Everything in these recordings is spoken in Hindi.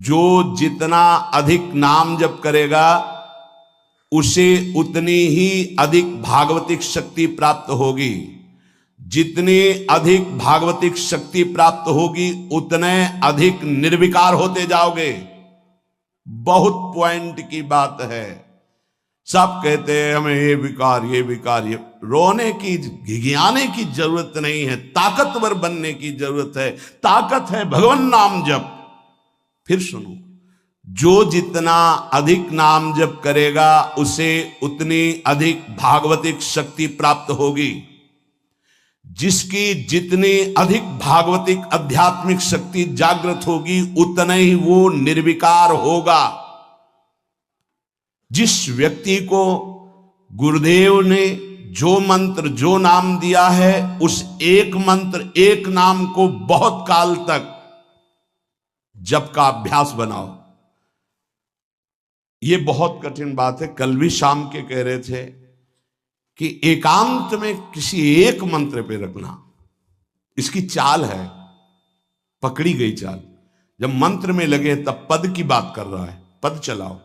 जो जितना अधिक नाम जप करेगा उसे उतनी ही अधिक भागवतिक शक्ति प्राप्त होगी। जितनी अधिक भागवतिक शक्ति प्राप्त होगी उतने अधिक निर्विकार होते जाओगे। बहुत पॉइंट की बात है। सब कहते हैं हमें ये विकार ये रोने की घिघियाने की जरूरत नहीं है, ताकतवर बनने की जरूरत है। ताकत है भगवान नाम जप। फिर सुनो, जो जितना अधिक नाम जप करेगा उसे उतनी अधिक भागवतिक शक्ति प्राप्त होगी। जिसकी जितनी अधिक भागवतिक आध्यात्मिक शक्ति जागृत होगी उतना ही वो निर्विकार होगा। जिस व्यक्ति को गुरुदेव ने जो मंत्र जो नाम दिया है उस एक मंत्र एक नाम को बहुत काल तक जप का अभ्यास बनाओ। ये बहुत कठिन बात है। कल भी शाम के कह रहे थे कि एकांत में किसी एक मंत्र पे रखना। इसकी चाल है, पकड़ी गई चाल। जब मंत्र में लगे तब पद की बात कर रहा है, पद चलाओ।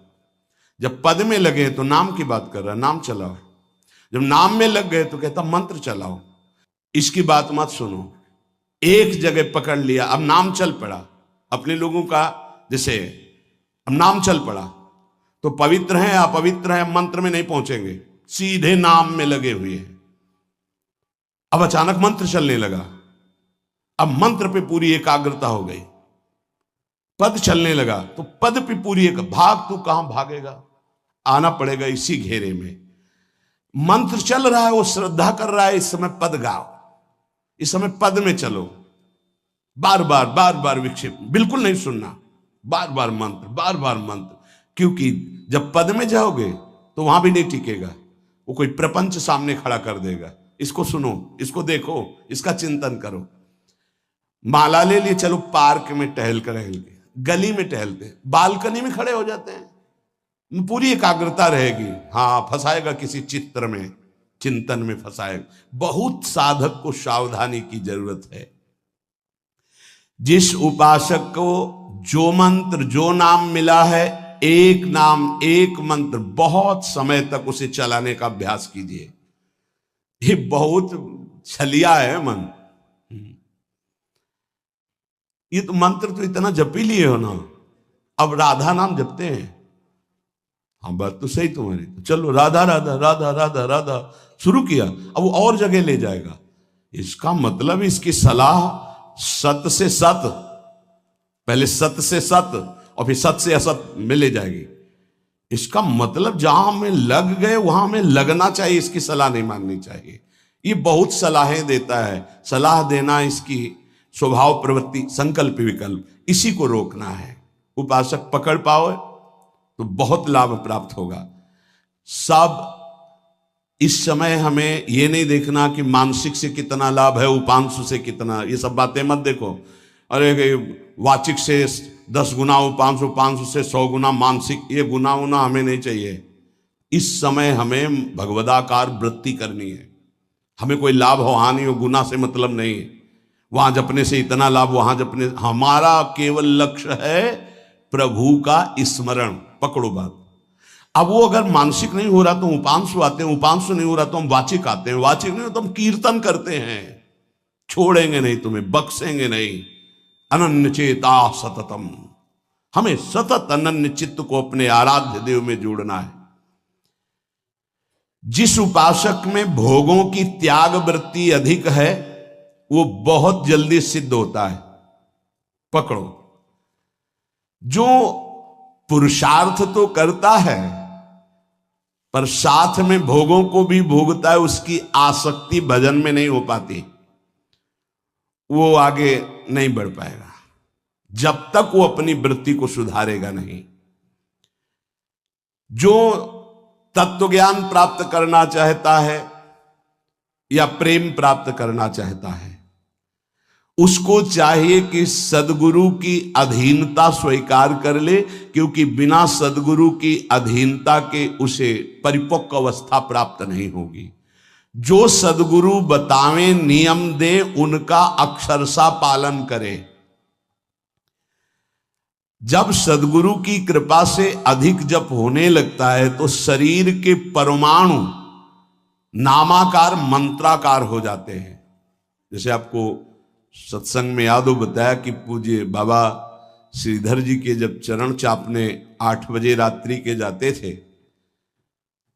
जब पद में लगे तो नाम की बात कर रहा है, नाम चलाओ। जब नाम में लग गए तो कहता मंत्र चलाओ। इसकी बात मत सुनो। एक जगह पकड़ लिया, अब नाम चल पड़ा। अपने लोगों का जैसे अब नाम चल पड़ा तो पवित्र है अपवित्र है मंत्र में नहीं पहुंचेंगे, सीधे नाम में लगे हुए हैं। अब अचानक मंत्र चलने लगा, अब मंत्र पे पूरी एकाग्रता हो गई। पद चलने लगा तो पद पे पूरी एक भाग, तू कहां भागेगा, आना पड़ेगा इसी घेरे में। मंत्र चल रहा है, वो श्रद्धा कर रहा है, इस समय पद गाओ, इस समय पद में चलो। बार बार विक्षेप बिल्कुल नहीं सुनना, बार बार मंत्र। क्योंकि जब पद में जाओगे तो वहां भी नहीं टिकेगा, वो कोई प्रपंच सामने खड़ा कर देगा। इसको सुनो, इसको देखो, इसका चिंतन करो। माला ले लिए, चलो पार्क में टहल के गली में टहलते, बालकनी में खड़े हो जाते हैं, पूरी एकाग्रता रहेगी। हाँ, फंसाएगा किसी चित्र में, चिंतन में फंसाएगा। बहुत साधक को सावधानी की जरूरत है। जिस उपासक को जो मंत्र जो नाम मिला है, एक नाम एक मंत्र बहुत समय तक उसे चलाने का अभ्यास कीजिए। ये बहुत छलिया है मन। ये तो मंत्र तो इतना जप ही लिए हो ना, अब राधा नाम जपते हैं। हाँ, बात तो सही तुम्हारी। तो चलो राधा राधा राधा राधा राधा शुरू किया, अब वो और जगह ले जाएगा। इसका मतलब इसकी सलाह सत से सत, पहले सत से सत और फिर सत से असत में ले जाएगी। इसका मतलब जहां में लग गए वहां में लगना चाहिए, इसकी सलाह नहीं माननी चाहिए। ये बहुत सलाहें देता है, सलाह देना इसकी स्वभाव प्रवृत्ति संकल्प विकल्प, इसी को रोकना है। उपासक पकड़ पाओ तो बहुत लाभ प्राप्त होगा। सब इस समय हमें ये नहीं देखना कि मानसिक से कितना लाभ है, उपांशु से कितना, ये सब बातें मत देखो। अरे वाचिक से 10 गुना उपांशु, उपांशु से 100 गुना मानसिक, ये गुना उना हमें नहीं चाहिए। इस समय हमें भगवदाकार वृत्ति करनी है। हमें कोई लाभ हो हानि हो, गुना से मतलब नहीं। वहां जपने से इतना लाभ, वहां जपने, हमारा केवल लक्ष्य है प्रभु का स्मरण। पकड़ो बात। अब वो अगर मानसिक नहीं हो रहा तो उपांशु आते हैं, उपांशु नहीं हो रहा तो हम वाचिक आते हैं, वाचिक नहीं हो तो हम कीर्तन करते हैं। छोड़ेंगे नहीं तुम्हें, बख्शेंगे नहीं। अनन्य चेता सततम, हमें सतत अनन्य चित्त को अपने आराध्य देव में जोड़ना है। जिस उपासक में भोगों की त्याग वृत्ति अधिक है वो बहुत जल्दी सिद्ध होता है। पकड़ो, जो पुरुषार्थ तो करता है पर साथ में भोगों को भी भोगता है, उसकी आसक्ति भजन में नहीं हो पाती, वो आगे नहीं बढ़ पाएगा जब तक वो अपनी वृत्ति को सुधारेगा नहीं। जो तत्व ज्ञान प्राप्त करना चाहता है या प्रेम प्राप्त करना चाहता है, उसको चाहिए कि सदगुरु की अधीनता स्वीकार कर ले, क्योंकि बिना सदगुरु की अधीनता के उसे परिपक्व अवस्था प्राप्त नहीं होगी। जो सदगुरु बतावे नियम दे उनका अक्षरशः पालन करे। जब सदगुरु की कृपा से अधिक जप होने लगता है तो शरीर के परमाणु नामाकार मंत्राकार हो जाते हैं। जैसे आपको सत्संग में याद हो बताया कि पूज्य बाबा श्रीधर जी के जब चरण चापने 8 बजे रात्रि के जाते थे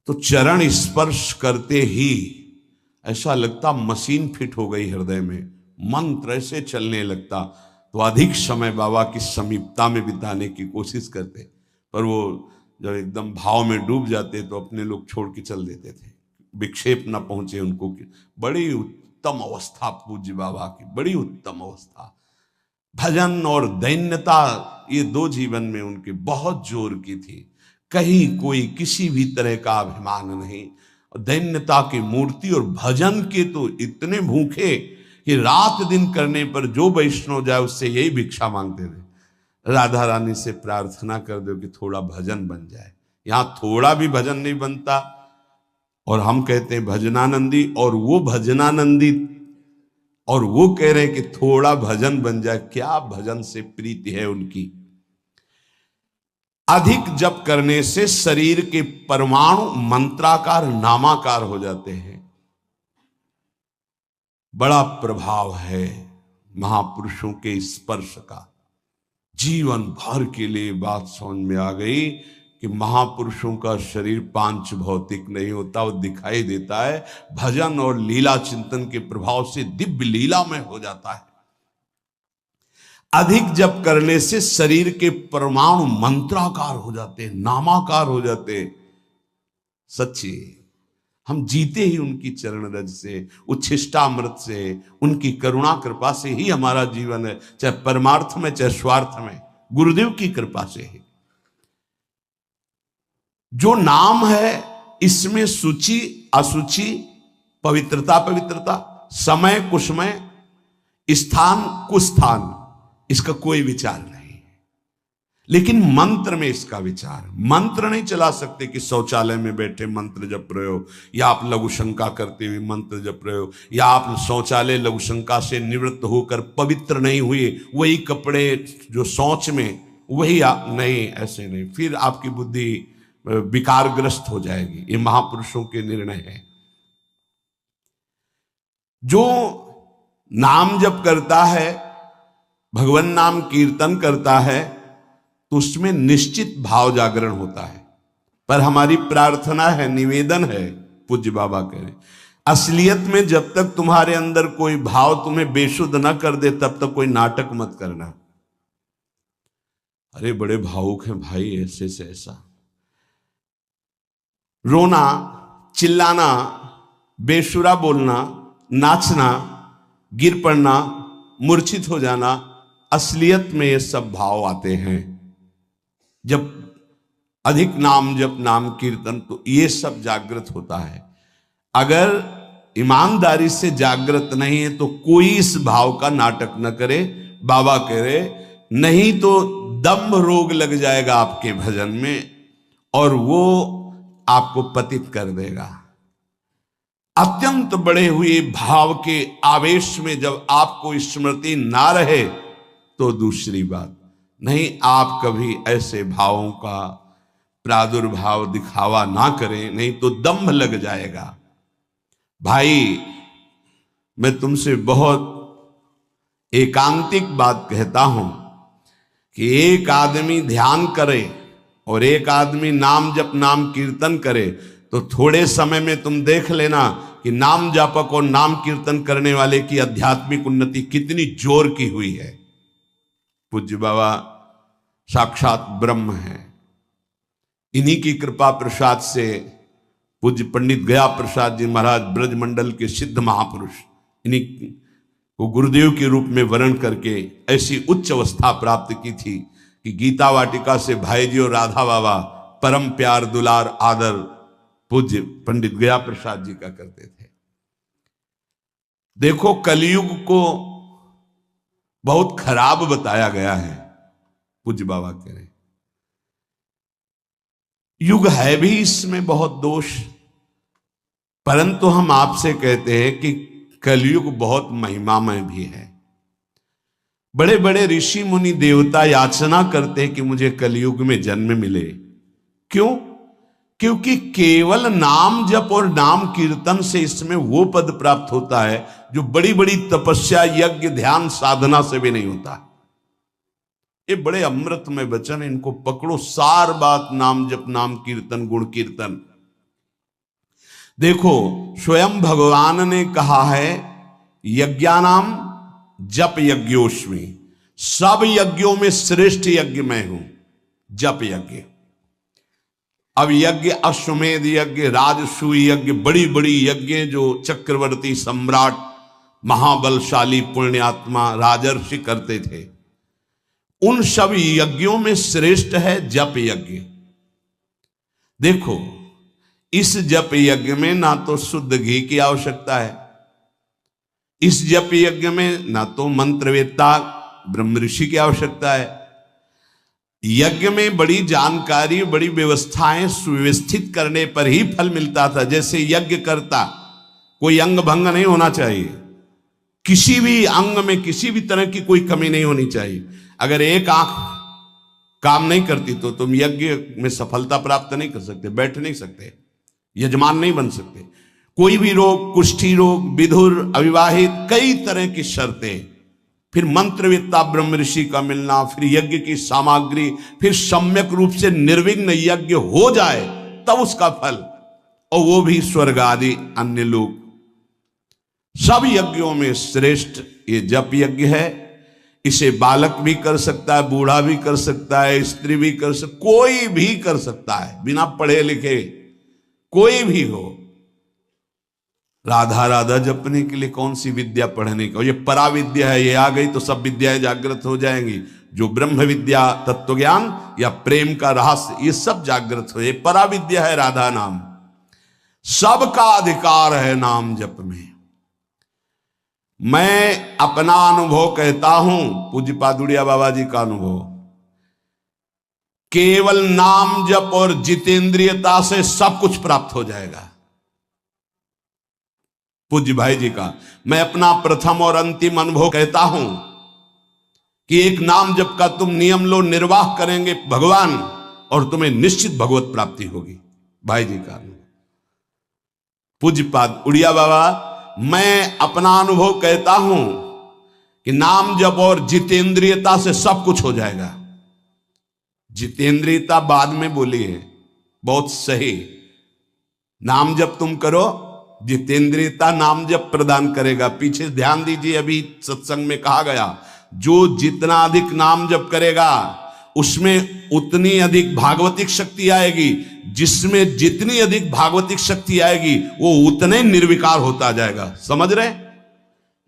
तो चरण स्पर्श करते ही ऐसा लगता मशीन फिट हो गई हृदय में, मंत्र ऐसे चलने लगता। तो अधिक समय बाबा की समीपता में बिताने की कोशिश करते, पर वो जब एकदम भाव में डूब जाते तो अपने लोग छोड़ के चल देते थे, विक्षेप न पहुंचे उनको। बड़ी उत्तम अवस्था पूज्य बाबा की, बड़ी उत्तम अवस्था। भजन और दैन्यता ये 2 जीवन में उनके बहुत जोर की थी। कहीं कोई किसी भी तरह का अभिमान नहीं, दैन्यता की मूर्ति। और भजन के तो इतने भूखे कि रात दिन करने पर जो वैष्णव जाए उससे यही भिक्षा मांगते थे, राधा रानी से प्रार्थना कर दो कि थोड़ा भजन बन जाए। यहां थोड़ा भी भजन नहीं बनता और हम कहते हैं भजनानंदी, और वो भजनानंदी और वो कह रहे हैं कि थोड़ा भजन बन जाए। क्या भजन से प्रीति है उनकी। अधिक जप करने से शरीर के परमाणु मंत्राकार नामाकार हो जाते हैं। बड़ा प्रभाव है महापुरुषों के स्पर्श का। जीवन भर के लिए बात समझ में आ गई कि महापुरुषों का शरीर पांच भौतिक नहीं होता, वो दिखाई देता है। भजन और लीला चिंतन के प्रभाव से दिव्य लीला में हो जाता है। अधिक जप करने से शरीर के परमाणु मंत्राकार हो जाते हैं, नामाकार हो जाते हैं। सच्ची हम जीते ही उनकी चरण रज से, उच्छिष्टामृत से, उनकी करुणा कृपा से ही हमारा जीवन है, चाहे परमार्थ में चाहे स्वार्थ में, गुरुदेव की कृपा से ही। जो नाम है इसमें सूचि असुचि, पवित्रता पवित्रता, समय कुसमय, स्थान कुस्थान, इसका कोई विचार नहीं। लेकिन मंत्र में इसका विचार। मंत्र नहीं चला सकते कि शौचालय में बैठे मंत्र जप रहे हो, या आप लघु शंका करते हुए मंत्र जप रहे हो, या आप शौचालय लघु शंका से निवृत्त होकर पवित्र नहीं हुए, वही कपड़े जो शौच में वही नहीं, ऐसे नहीं, फिर आपकी बुद्धि विकारग्रस्त हो जाएगी। ये महापुरुषों के निर्णय है। जो नाम जप करता है, भगवान नाम कीर्तन करता है, तो उसमें निश्चित भाव जागरण होता है। पर हमारी प्रार्थना है, निवेदन है, पूज्य बाबा कह रहे, असलियत में जब तक तुम्हारे अंदर कोई भाव तुम्हें बेशुद्ध न कर दे तब तक कोई नाटक मत करना। अरे बड़े भावुक हैं भाई, ऐसे से ऐसा रोना, चिल्लाना, बेसुरा बोलना, नाचना, गिर पड़ना, मूर्छित हो जाना, असलियत में ये सब भाव आते हैं जब अधिक नाम जप, नाम कीर्तन, तो ये सब जागृत होता है। अगर ईमानदारी से जागृत नहीं है तो कोई इस भाव का नाटक न करे। बाबा कह रहे, नहीं तो दम्भ रोग लग जाएगा आपके भजन में और वो आपको पतित कर देगा। अत्यंत बड़े हुए भाव के आवेश में जब आपको स्मृति ना रहे तो दूसरी बात नहीं, आप कभी ऐसे भावों का प्रादुर्भाव दिखावा ना करें, नहीं तो दम्भ लग जाएगा। भाई मैं तुमसे बहुत एकांतिक बात कहता हूं कि एक आदमी ध्यान करे और एक आदमी नाम जप, नाम कीर्तन करे तो थोड़े समय में तुम देख लेना कि नाम जापक और नाम कीर्तन करने वाले की आध्यात्मिक उन्नति कितनी जोर की हुई है। पूज्य बाबा साक्षात ब्रह्म है। इन्हीं की कृपा प्रसाद से पूज्य पंडित गया प्रसाद जी महाराज ब्रजमंडल के सिद्ध महापुरुष, इन्हीं को गुरुदेव के रूप में वर्ण करके ऐसी उच्च अवस्था प्राप्त की थी कि गीता वाटिका से भाई जी और राधा बाबा परम प्यार दुलार आदर पूज्य पंडित गया प्रसाद जी का करते थे। देखो कलयुग को बहुत खराब बताया गया है, पूज्य बाबा कह रहे, युग है भी इसमें बहुत दोष, परंतु हम आपसे कहते हैं कि कलयुग बहुत महिमामय भी है। बड़े बड़े ऋषि मुनि देवता याचना करते हैं कि मुझे कलयुग में जन्म मिले। क्यों? क्योंकि केवल नाम जप और नाम कीर्तन से इसमें वो पद प्राप्त होता है जो बड़ी बड़ी तपस्या, यज्ञ, ध्यान, साधना से भी नहीं होता। ये बड़े अमृतमय वचन, इनको पकड़ो। सार बात नाम जप, नाम कीर्तन, गुण कीर्तन। देखो, स्वयं भगवान ने कहा है, यज्ञानाम जप यज्ञोस्मि, सब यज्ञों में श्रेष्ठ यज्ञ मैं हूं, जप यज्ञ। अब यज्ञ, अश्वमेध यज्ञ, राजसूय यज्ञ, बड़ी बड़ी यज्ञ जो चक्रवर्ती, सम्राट, महाबलशाली, पुण्यात्मा, राजर्षि करते थे, उन सब यज्ञों में श्रेष्ठ है जप यज्ञ। देखो, इस जप यज्ञ में ना तो शुद्ध घी की आवश्यकता है, इस जप यज्ञ में ना तो मंत्रवेत्ता ब्रह्म ऋषि की आवश्यकता है। यज्ञ में बड़ी जानकारी, बड़ी व्यवस्थाएं सुव्यवस्थित करने पर ही फल मिलता था। जैसे यज्ञ करता, कोई अंग भंग नहीं होना चाहिए, किसी भी अंग में किसी भी तरह की कोई कमी नहीं होनी चाहिए। अगर एक आंख काम नहीं करती तो तुम यज्ञ में सफलता प्राप्त नहीं कर सकते, बैठ नहीं सकते, यजमान नहीं बन सकते। कोई भी रोग, कुष्ठी रोग, विधुर, अविवाहित, कई तरह की शर्तें, फिर मंत्रवेत्ता ब्रह्म ऋषि का मिलना, फिर यज्ञ की सामग्री, फिर सम्यक रूप से निर्विघ्न यज्ञ हो जाए तब उसका फल, और वो भी स्वर्ग आदि अन्य लोग। सब यज्ञों में श्रेष्ठ ये जप यज्ञ है। इसे बालक भी कर सकता है, बूढ़ा भी कर सकता है, स्त्री भी कर सकता, कोई भी कर सकता है, बिना पढ़े लिखे कोई भी हो। राधा राधा जपने के लिए कौन सी विद्या पढ़ने का? ये पराविद्या है, ये आ गई तो सब विद्याएं जागृत हो जाएंगी। जो ब्रह्म विद्या, तत्व ज्ञान या प्रेम का रहस्य, ये सब जागृत हो। ये पराविद्या है राधा नाम। सबका अधिकार है नाम जप में। मैं अपना अनुभव कहता हूं, पूज्य पादुड़िया बाबा जी का अनुभव, केवल नाम जप और जितेंद्रियता से सब कुछ प्राप्त हो जाएगा। पूज्य भाई जी का मैं अपना प्रथम और अंतिम अनुभव कहता हूं कि एक नाम जप का तुम नियम लो, निर्वाह करेंगे भगवान, और तुम्हें निश्चित भगवत प्राप्ति होगी। भाई जी का अनुभव। पूज्य पाद उड़िया बाबा, मैं अपना अनुभव कहता हूं कि नाम जप और जितेंद्रियता से सब कुछ हो जाएगा। जितेंद्रियता बाद में बोली है, बहुत सही। नाम जप तुम करो, जितेंद्रियता नाम जप प्रदान करेगा। पीछे ध्यान दीजिए, अभी सत्संग में कहा गया, जो जितना अधिक नाम जप करेगा उसमें उतनी अधिक भागवतिक शक्ति आएगी। जिसमें जितनी अधिक भागवतिक शक्ति आएगी वो उतने निर्विकार होता जाएगा। समझ रहे?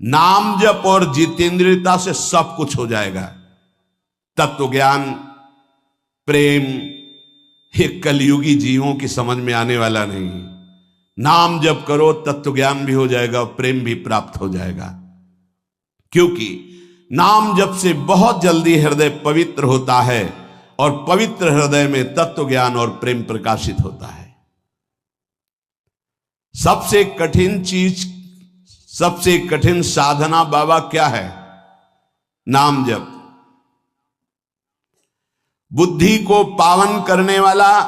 नाम जप और जितेंद्रियता से सब कुछ हो जाएगा। तत्व ज्ञान, प्रेम, ये कलयुगी जीवों की समझ में आने वाला नहीं। नाम जप करो, तत्व ज्ञान भी हो जाएगा, प्रेम भी प्राप्त हो जाएगा। क्योंकि नाम जप से बहुत जल्दी हृदय पवित्र होता है, और पवित्र हृदय में तत्व ज्ञान और प्रेम प्रकाशित होता है। सबसे कठिन चीज, सबसे कठिन साधना बाबा क्या है? नाम जप। बुद्धि को पावन करने वाला